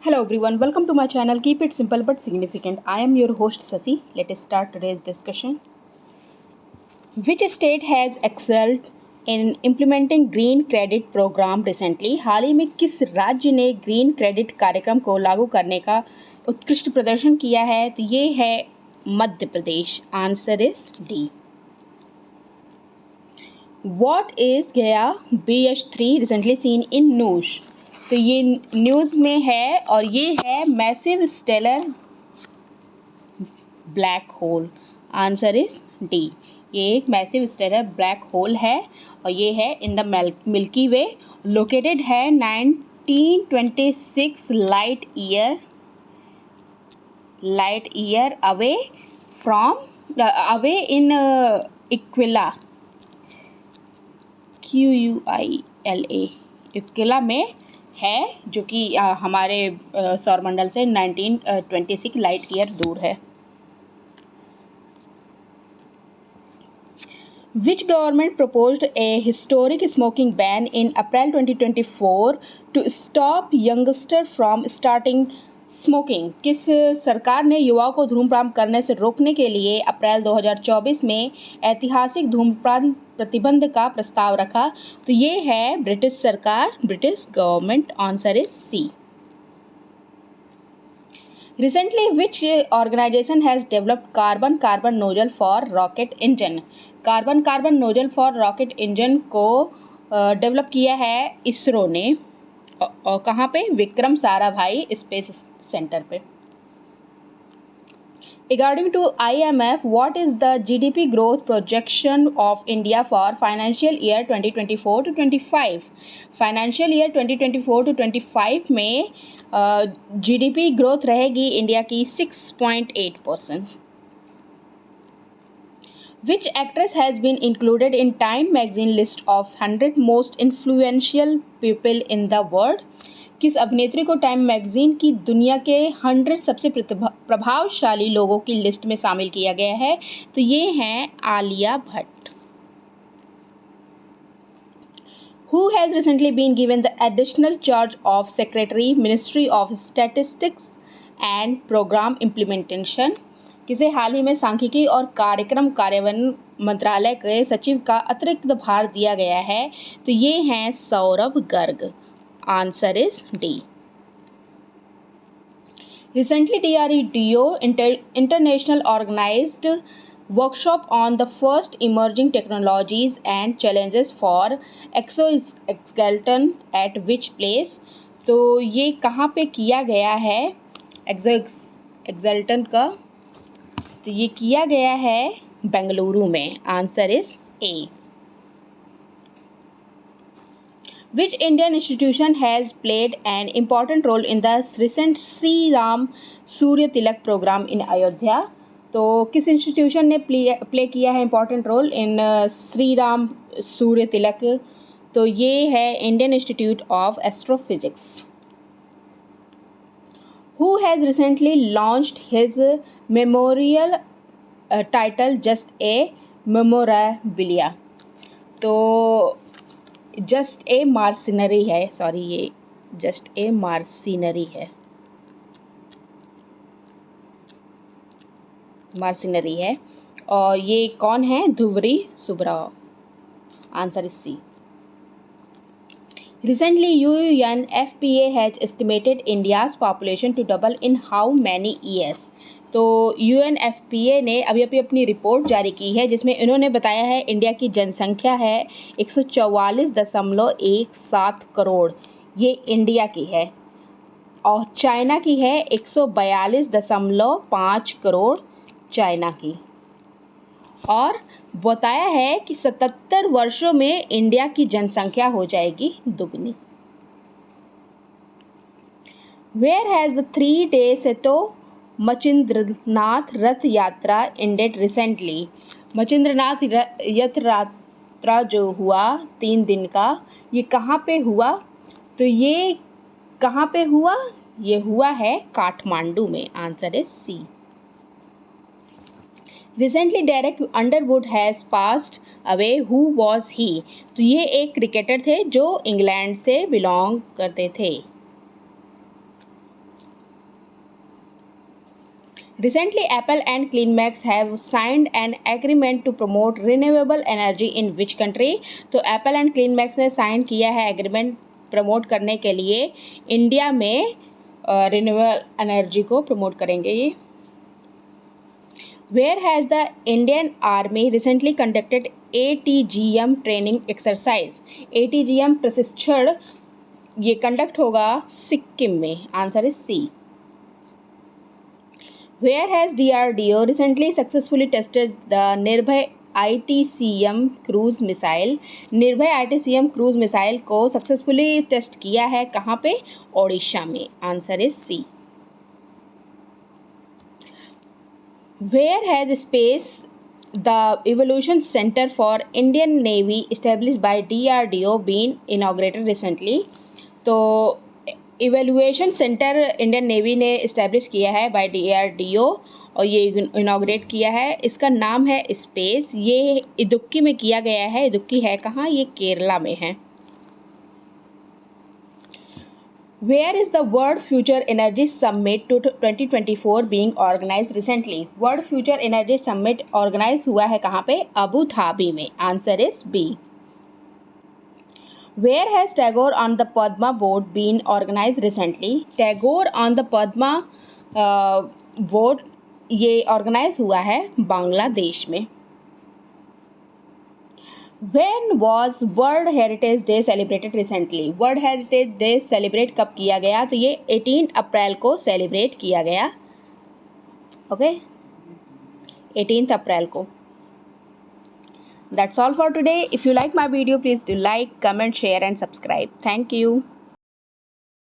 Hello everyone, welcome to my channel. Keep it simple but significant. I am your host Sasi. Let us start today's discussion. Which state has excelled in implementing green credit program recently? हाल ही में किस राज्य ने green credit कार्यक्रम को लागू करने का उत्कृष्ट प्रदर्शन किया है? तो ये है Madhya Pradesh. Answer is D. What is गया BH3 recently seen in news? तो ये न्यूज़ में है और ये है massive stellar black hole. Answer is D. ये एक मैसिव स्टेलर ब्लैक होल है और ये है in the Milky Way. Located है 1926 light year away in Aquila QUILA Aquila में है, जो कि हमारे सौरमंडल से 1926 लाइट ईयर दूर है. Which government proposed a historic smoking ban in April 2024 to stop youngsters from starting smoking? किस सरकार ने युवाओं को धूम्रपान करने से रोकने के लिए अप्रैल 2024 में ऐतिहासिक धूम्रपान प्रतिबंध का प्रस्ताव रखा? तो ये है ब्रिटिश सरकार, British government. Answer is C. Recently, which organization has developed carbon nozzle for rocket engine? Carbon nozzle for rocket engine को डेवलप किया है इसरो ने. और कहाँ पे? विक्रम साराभाई स्पेस सेंटर पे. According to IMF, what is the GDP growth projection of India for financial year 2024 to 25? Financial year 2024 to 25 में GDP growth रहेगी इंडिया की 6.8%. Which actress has been included in Time magazine list of 100 most influential people in the world? किस अभिनेत्री को time magazine की दुनिया के 100 सबसे प्रभावशाली लोगों की लिस्ट में शामिल किया गया है? तो ये हैं Alia Bhatt. Who has recently been given the additional charge of Secretary, Ministry of Statistics and Program Implementation? किसे हाल ही में सांख्यिकी और कार्यक्रम कार्यान्वयन मंत्रालय के सचिव का अतिरिक्त भार दिया गया है? तो ये हैं Saurabh Garg. Answer is D. Recently, DRDO International organized workshop on the first emerging technologies and challenges for exoskeleton at which place? तो ये कहाँ पे किया गया है एक्सोस्केलेटन का? तो ये किया गया है बेंगलुरु में. Answer is a. Which Indian institution has played an important role in the recent Sri Ram Surya Tilak program in Ayodhya? तो किस इंस्टीट्यूशन ने प्ले किया है important role in Shri Ram Surya Tilak? तो ये है Indian Institute of Astrophysics. Who has recently launched his memorial title Just a Memorabilia? तो just a मार्सिनरी है, सॉरी ये जस्ट ए मार्सिनरी है और ये कौन है? Duvvuri Subbarao. Answer is C. Recently, UNFPA has estimated India's population to double in how many years? तो UNFPA ने अभी अपनी रिपोर्ट जारी की है जिसमें इन्होंने बताया है इंडिया की जनसंख्या है 144.17 करोड़. ये इंडिया की है. और चाइना की है 142.5 करोड़ चाइना की. और बताया है कि 77 वर्षों में इंडिया की जनसंख्या हो जाएगी दुगनी. Where has the 3-day Seto Machindranath रथ यात्रा ended recently? मचिंद्रनाथ रथ यात्रा जो हुआ 3 दिन का, ये कहाँ पे हुआ? तो ये कहाँ पे हुआ? ये हुआ है काठमांडू में. Answer is C. Recently, Derek Underwood has passed away. Who was he? तो ये एक क्रिकेटर थे जो इंग्लैंड से बिलोंग करते थे. Recently, Apple and CleanMax have signed an agreement to promote renewable energy in which country? तो Apple and CleanMax ने साइन किया है एग्रीमेंट प्रमोट करने के लिए इंडिया में रिन्यूएबल एनर्जी को प्रमोट करेंगे ये। Where has the Indian Army recently conducted ATGM training exercise? ATGM प्रशिक्षण ये कंडक्ट होगा सिक्किम में। Answer is C. Where has DRDO recently successfully tested the Nirbhay ITCM cruise missile? Nirbhay ITCM cruise missile को successfully test किया है कहाँ पे? ओडिशा में। Answer is C. Where has space the evolution center for Indian Navy established by DRDO been inaugurated recently? तो evaluation centre Indian navy ने establish किया है बाय DRDO और ये इनाग्रेट किया है। इसका नाम है स्पेस। ये इदुक्की में किया गया है। इदुक्की है कहाँ? ये केरला में है। Where is the World Future Energy Summit 2024 being organized recently? World Future Energy Summit organise हुआ है कहाँ पे? अबू धाबी में। Answer is B. Where has Tagore on the Padma vote been organized recently? Tagore on the Padma vote ये organise हुआ है बांग्लादेश में। When was World Heritage Day celebrated recently? World Heritage Day celebrate कब किया गया? तो ये 18 अप्रैल को सेलिब्रेट किया गया। ओके 18 अप्रैल को। That's all for today. If you like my video, please do like, comment, share and subscribe. Thank you.